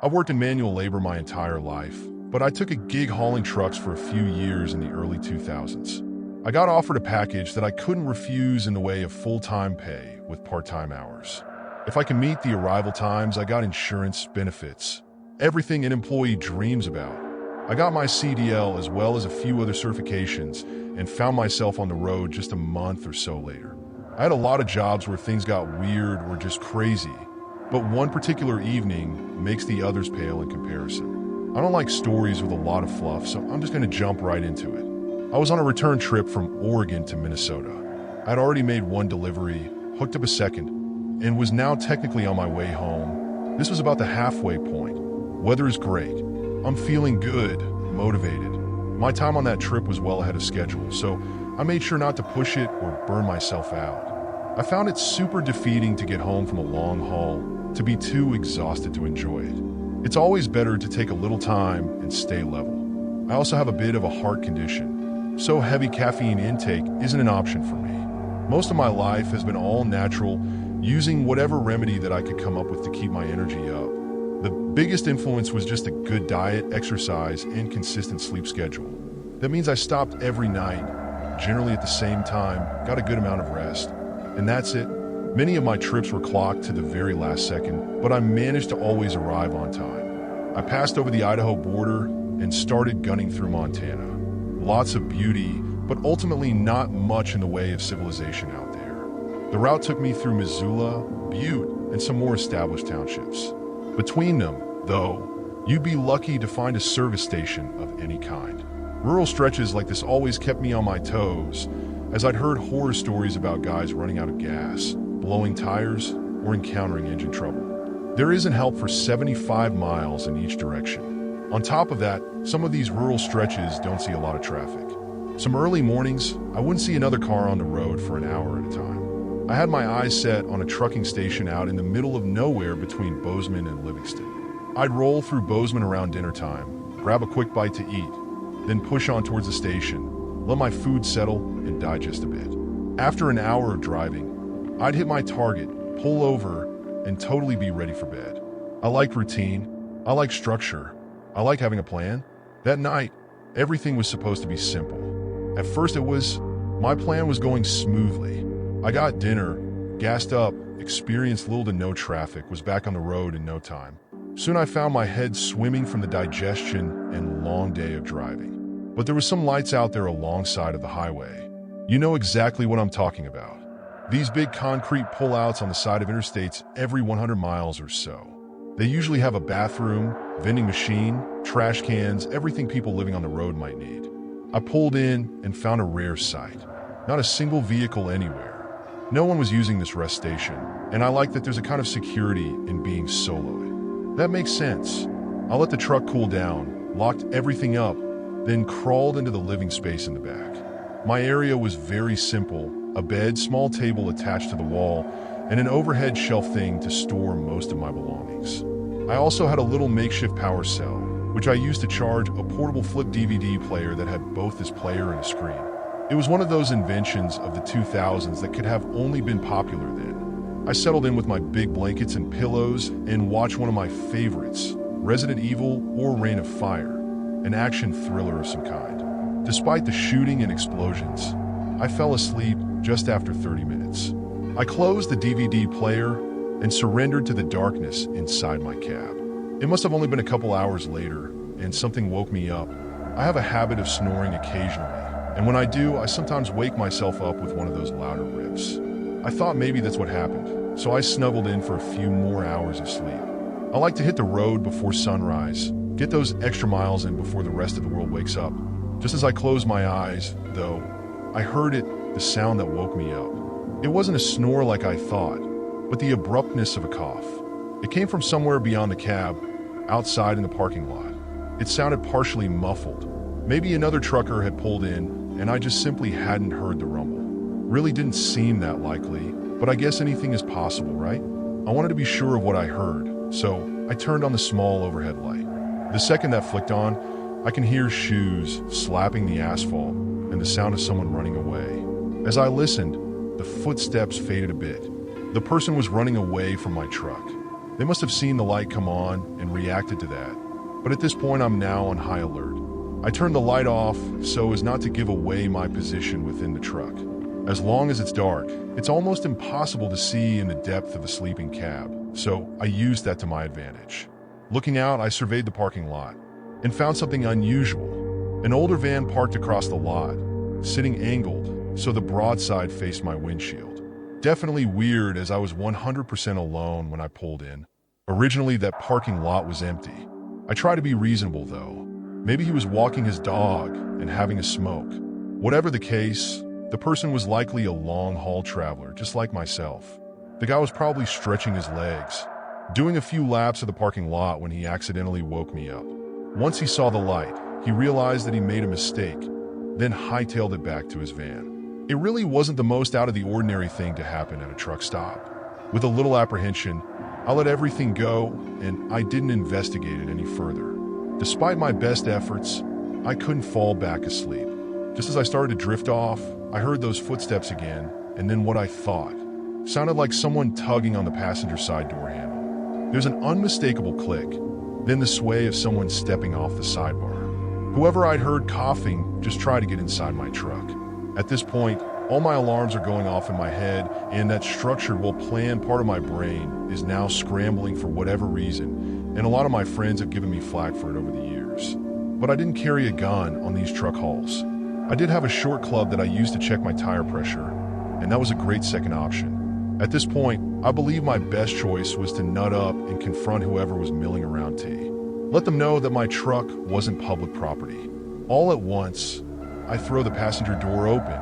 I've worked in manual labor my entire life, but I took a gig hauling trucks for a few years in the early 2000s. I got offered a package that I couldn't refuse in the way of full-time pay with part-time hours. If I can meet the arrival times, I got insurance, benefits, everything an employee dreams about. I got my CDL as well as a few other certifications and found myself on the road just a month or so later. I had a lot of jobs where things got weird or just crazy, but one particular evening makes the others pale in comparison. I don't like stories with a lot of fluff, so I'm just going to jump right into it. I was on a return trip from Oregon to Minnesota. I'd already made one delivery, hooked up a second, and was now technically on my way home. This was about the halfway point. Weather is great. I'm feeling good, motivated. My time on that trip was well ahead of schedule, so I made sure not to push it or burn myself out. I found it super defeating to get home from a long haul, to be too exhausted to enjoy it. It's always better to take a little time and stay level. I also have a bit of a heart condition, so heavy caffeine intake isn't an option for me. Most of my life has been all natural, using whatever remedy that I could come up with to keep my energy up. The biggest influence was just a good diet, exercise, and consistent sleep schedule. That means I stopped every night, generally at the same time, got a good amount of rest. And that's it. Many of my trips were clocked to the very last second, but I managed to always arrive on time. I passed over the Idaho border and started gunning through Montana. Lots of beauty, but ultimately not much in the way of civilization out there. The route took me through Missoula, Butte, and some more established townships. Between them, though, you'd be lucky to find a service station of any kind. Rural stretches like this always kept me on my toes, as I'd heard horror stories about guys running out of gas, blowing tires, or encountering engine trouble. There isn't help for 75 miles in each direction. On top of that, some of these rural stretches don't see a lot of traffic. Some early mornings, I wouldn't see another car on the road for an hour at a time. I had my eyes set on a trucking station out in the middle of nowhere between Bozeman and Livingston. I'd roll through Bozeman around dinner time, grab a quick bite to eat, then push on towards the station, let my food settle, and digest a bit. After an hour of driving, I'd hit my target, pull over, and totally be ready for bed. I like routine. I like structure. I like having a plan. That night, everything was supposed to be simple. At first my plan was going smoothly. I got dinner, gassed up, experienced little to no traffic, was back on the road in no time. Soon I found my head swimming from the digestion and long day of driving. But there was some lights out there alongside of the highway. You know exactly what I'm talking about. These big concrete pullouts on the side of interstates every 100 miles or so. They usually have a bathroom, vending machine, trash cans, everything people living on the road might need. I pulled in and found a rare sight. Not a single vehicle anywhere. No one was using this rest station, and I like that there's a kind of security in being soloed. That makes sense. I let the truck cool down, locked everything up, then crawled into the living space in the back. My area was very simple: a bed, small table attached to the wall, and an overhead shelf thing to store most of my belongings. I also had a little makeshift power cell, which I used to charge a portable flip DVD player that had both this player and a screen. It was one of those inventions of the 2000s that could have only been popular then. I settled in with my big blankets and pillows and watched one of my favorites, Resident Evil or Reign of Fire, an action thriller of some kind. Despite the shooting and explosions, I fell asleep just after 30 minutes. I closed the DVD player and surrendered to the darkness inside my cab. It must have only been a couple hours later, and something woke me up. I have a habit of snoring occasionally, and when I do, I sometimes wake myself up with one of those louder riffs. I thought maybe that's what happened, so I snuggled in for a few more hours of sleep. I like to hit the road before sunrise, get those extra miles in before the rest of the world wakes up. Just as I closed my eyes, though, I heard the sound that woke me up. It wasn't a snore like I thought, but the abruptness of a cough. It came from somewhere beyond the cab, outside in the parking lot. It sounded partially muffled. Maybe another trucker had pulled in, and I just simply hadn't heard the rumble. Really didn't seem that likely, but I guess anything is possible, right? I wanted to be sure of what I heard, so I turned on the small overhead light. The second that flicked on, I can hear shoes slapping the asphalt and the sound of someone running away. As I listened, the footsteps faded a bit. The person was running away from my truck. They must have seen the light come on and reacted to that. But at this point, I'm now on high alert. I turn the light off so as not to give away my position within the truck. As long as it's dark, it's almost impossible to see in the depth of a sleeping cab, so I used that to my advantage. Looking out, I surveyed the parking lot and found something unusual. An older van parked across the lot, sitting angled so the broadside faced my windshield. Definitely weird, as I was 100% alone when I pulled in. Originally, that parking lot was empty. I try to be reasonable though. Maybe he was walking his dog and having a smoke. Whatever the case, the person was likely a long-haul traveler, just like myself. The guy was probably stretching his legs, doing a few laps of the parking lot when he accidentally woke me up. Once he saw the light, he realized that he made a mistake, then hightailed it back to his van. It really wasn't the most out-of-the-ordinary thing to happen at a truck stop. With a little apprehension, I let everything go, and I didn't investigate it any further. Despite my best efforts, I couldn't fall back asleep. Just as I started to drift off, I heard those footsteps again, and then what I thought sounded like someone tugging on the passenger side door handle. There's an unmistakable click, then the sway of someone stepping off the sidebar. Whoever I'd heard coughing just tried to get inside my truck. At this point, all my alarms are going off in my head, and that structured, well-planned part of my brain is now scrambling for whatever reason, and a lot of my friends have given me flack for it over the years. But I didn't carry a gun on these truck hauls. I did have a short club that I used to check my tire pressure, and that was a great second option. At this point, I believe my best choice was to nut up and confront whoever was milling around T. Let them know that my truck wasn't public property. All at once, I throw the passenger door open,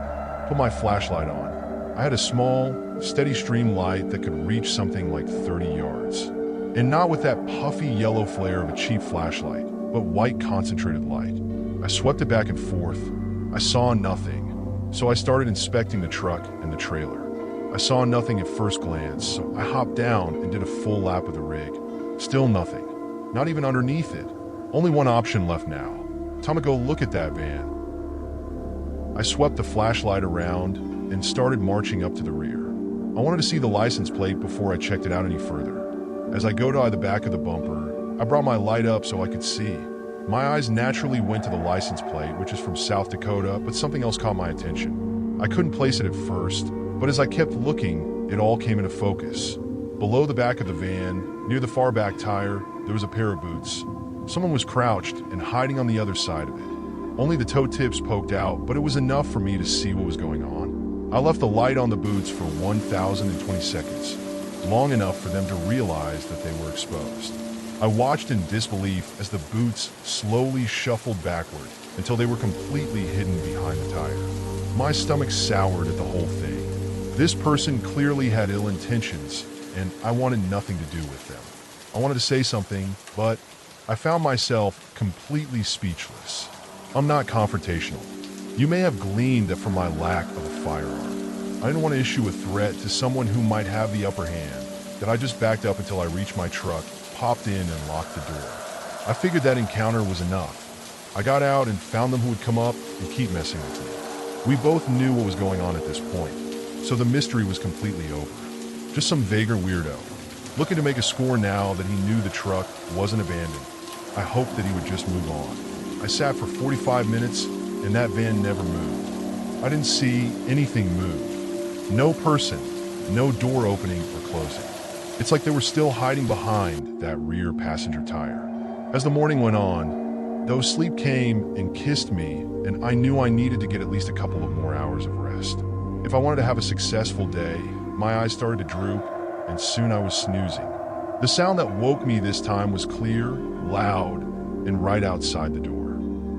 put my flashlight on. I had a small, steady stream light that could reach something like 30 yards. And not with that puffy yellow flare of a cheap flashlight, but white concentrated light. I swept it back and forth. I saw nothing, so I started inspecting the truck and the trailer. I saw nothing at first glance, so I hopped down and did a full lap of the rig. Still nothing, not even underneath it. Only one option left now. Time to go look at that van. I swept the flashlight around and started marching up to the rear. I wanted to see the license plate before I checked it out any further. As I go to the back of the bumper, I brought my light up so I could see. My eyes naturally went to the license plate, which is from South Dakota, but something else caught my attention. I couldn't place it at first, but as I kept looking, it all came into focus. Below the back of the van, near the far back tire, there was a pair of boots. Someone was crouched and hiding on the other side of it. Only the toe tips poked out, but it was enough for me to see what was going on. I left the light on the boots for 1,020 seconds, long enough for them to realize that they were exposed. I watched in disbelief as the boots slowly shuffled backward until they were completely hidden behind the tire. My stomach soured at the whole thing. This person clearly had ill intentions, and I wanted nothing to do with them. I wanted to say something, but I found myself completely speechless. I'm not confrontational. You may have gleaned that from my lack of a firearm. I didn't want to issue a threat to someone who might have the upper hand, that I just backed up until I reached my truck, popped in, and locked the door. I figured that encounter was enough. I got out and found them who would come up and keep messing with me. We both knew what was going on at this point, so the mystery was completely over. Just some vaguer weirdo, looking to make a score now that he knew the truck wasn't abandoned. I hoped that he would just move on. I sat for 45 minutes, and that van never moved. I didn't see anything move. No person, no door opening or closing. It's like they were still hiding behind that rear passenger tire. As the morning went on, though sleep came and kissed me, and I knew I needed to get at least a couple of more hours of rest. If I wanted to have a successful day, my eyes started to droop, and soon I was snoozing. The sound that woke me this time was clear, loud, and right outside the door.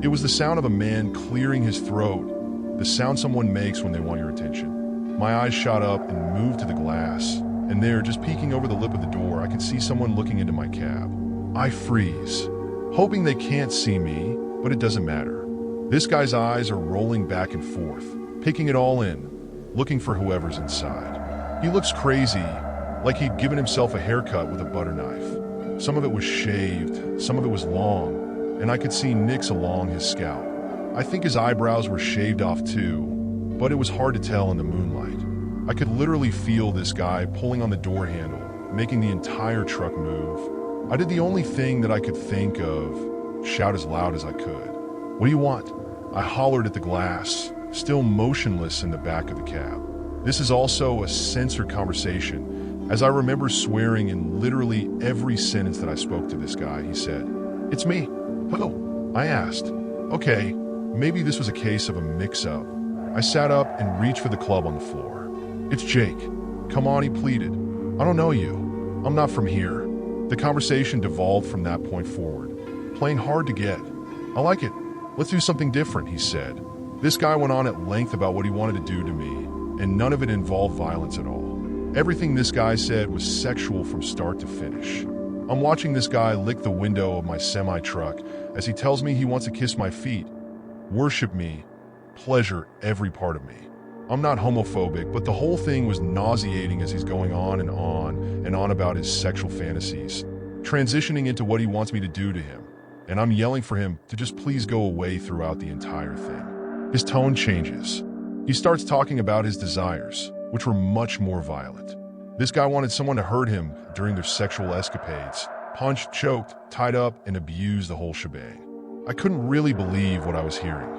It was the sound of a man clearing his throat, the sound someone makes when they want your attention. My eyes shot up and moved to the glass, and there, just peeking over the lip of the door, I could see someone looking into my cab. I freeze, hoping they can't see me, but it doesn't matter. This guy's eyes are rolling back and forth, picking it all in, looking for whoever's inside. He looks crazy, like he'd given himself a haircut with a butter knife. Some of it was shaved, some of it was long, and I could see nicks along his scalp. I think his eyebrows were shaved off too, but it was hard to tell in the moonlight. I could literally feel this guy pulling on the door handle, making the entire truck move. I did the only thing that I could think of, shout as loud as I could. "What do you want?" I hollered at the glass, still motionless in the back of the cab. This is also a censored conversation, as I remember swearing in literally every sentence that I spoke to this guy. He said, "It's me." "Who?" I asked. Okay, maybe this was a case of a mix-up. I sat up and reached for the club on the floor. "It's Jake." "Come on," he pleaded. "I don't know you. I'm not from here." The conversation devolved from that point forward, playing hard to get. "I like it. Let's do something different," he said. This guy went on at length about what he wanted to do to me, and none of it involved violence at all. Everything this guy said was sexual from start to finish. I'm watching this guy lick the window of my semi-truck as he tells me he wants to kiss my feet, worship me, pleasure every part of me. I'm not homophobic, but the whole thing was nauseating as he's going on and on and on about his sexual fantasies, transitioning into what he wants me to do to him, and I'm yelling for him to just please go away throughout the entire thing. His tone changes. He starts talking about his desires, which were much more violent. This guy wanted someone to hurt him during their sexual escapades, punched, choked, tied up, and abused the whole shebang. I couldn't really believe what I was hearing.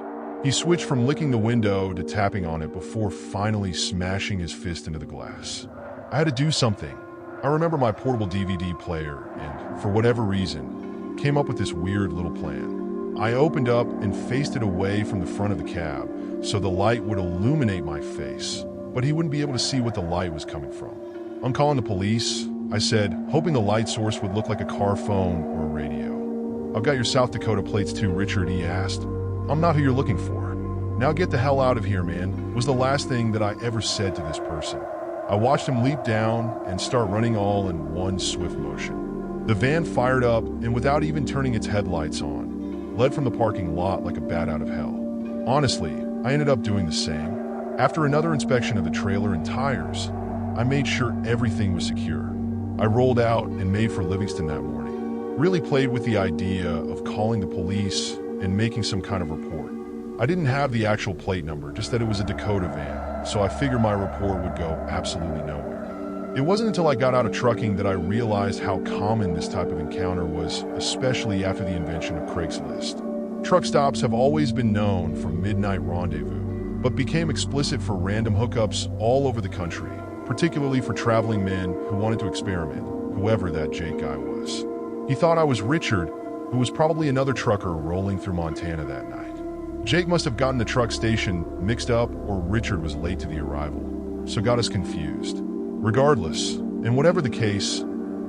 He switched from licking the window to tapping on it before finally smashing his fist into the glass. I had to do something. I remember my portable DVD player and, for whatever reason, came up with this weird little plan. I opened up and faced it away from the front of the cab so the light would illuminate my face, but he wouldn't be able to see what the light was coming from. "I'm calling the police," I said, hoping the light source would look like a car phone or a radio. "I've got your South Dakota plates too, Richard," he asked. "I'm not who you're looking for." "Now get the hell out of here, man," was the last thing that I ever said to this person. I watched him leap down and start running all in one swift motion. The van fired up and, without even turning its headlights on, led from the parking lot like a bat out of hell. Honestly, I ended up doing the same. After another inspection of the trailer and tires, I made sure everything was secure. I rolled out and made for Livingston that morning. Really played with the idea of calling the police and making some kind of report. I didn't have the actual plate number, just that it was a Dakota van, so I figured my report would go absolutely nowhere. It wasn't until I got out of trucking that I realized how common this type of encounter was, especially after the invention of Craigslist. Truck stops have always been known for midnight rendezvous, but became explicit for random hookups all over the country, particularly for traveling men who wanted to experiment, whoever that Jake guy was. He thought I was Richard, who was probably another trucker rolling through Montana that night. Jake must have gotten the truck station mixed up, or Richard was late to the arrival, so got us confused. Regardless, and whatever the case,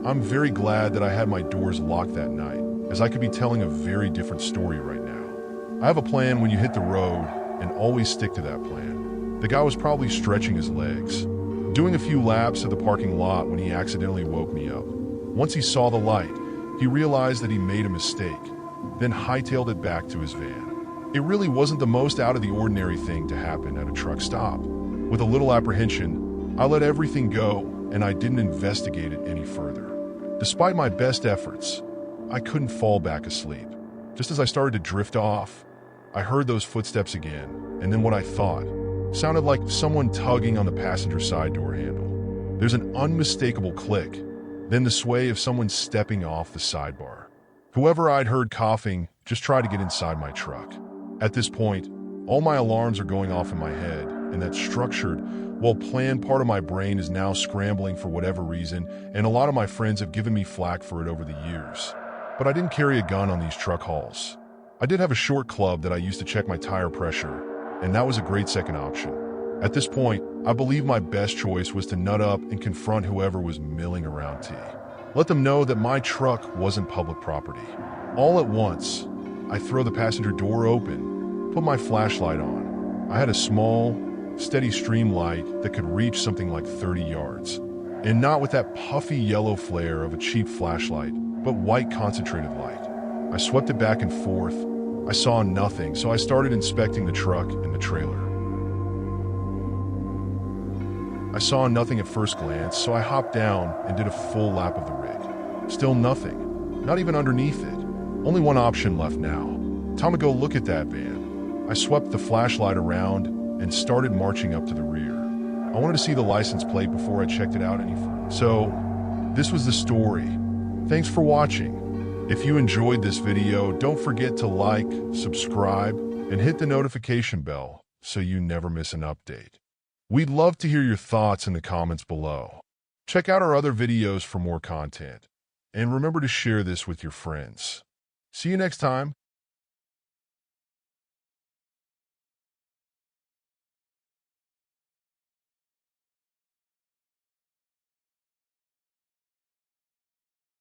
I'm very glad that I had my doors locked that night, as I could be telling a very different story right now. I have a plan when you hit the road, and always stick to that plan. The guy was probably stretching his legs, doing a few laps of the parking lot when he accidentally woke me up. Once he saw the light, he realized that he made a mistake, then hightailed it back to his van. It really wasn't the most out of the ordinary thing to happen at a truck stop. With a little apprehension, I let everything go, and I didn't investigate it any further. Despite my best efforts, I couldn't fall back asleep. Just as I started to drift off, I heard those footsteps again, and then what I thought sounded like someone tugging on the passenger side door handle. There's an unmistakable click, then the sway of someone stepping off the sidebar. Whoever I'd heard coughing just tried to get inside my truck. At this point, all my alarms are going off in my head, and that structured, well-planned part of my brain is now scrambling for whatever reason, and a lot of my friends have given me flack for it over the years. But I didn't carry a gun on these truck hauls. I did have a short club that I used to check my tire pressure, and that was a great second option. At this point, I believe my best choice was to nut up and confront whoever was milling around T. Let them know that my truck wasn't public property. All at once, I throw the passenger door open, put my flashlight on. I had a small, steady stream light that could reach something like 30 yards. And not with that puffy yellow flare of a cheap flashlight, but white concentrated light. I swept it back and forth. I saw nothing, so I started inspecting the truck and the trailer. I saw nothing at first glance, so I hopped down and did a full lap of the rig. Still nothing, not even underneath it. Only one option left now. Time to go look at that van. I swept the flashlight around and started marching up to the rear. I wanted to see the license plate before I checked it out any further. So, This was the story. Thanks for watching. If you enjoyed this video, don't forget to like, subscribe, and hit the notification bell so you never miss an update. We'd love to hear your thoughts in the comments below. Check out our other videos for more content. And remember to share this with your friends. See you next time.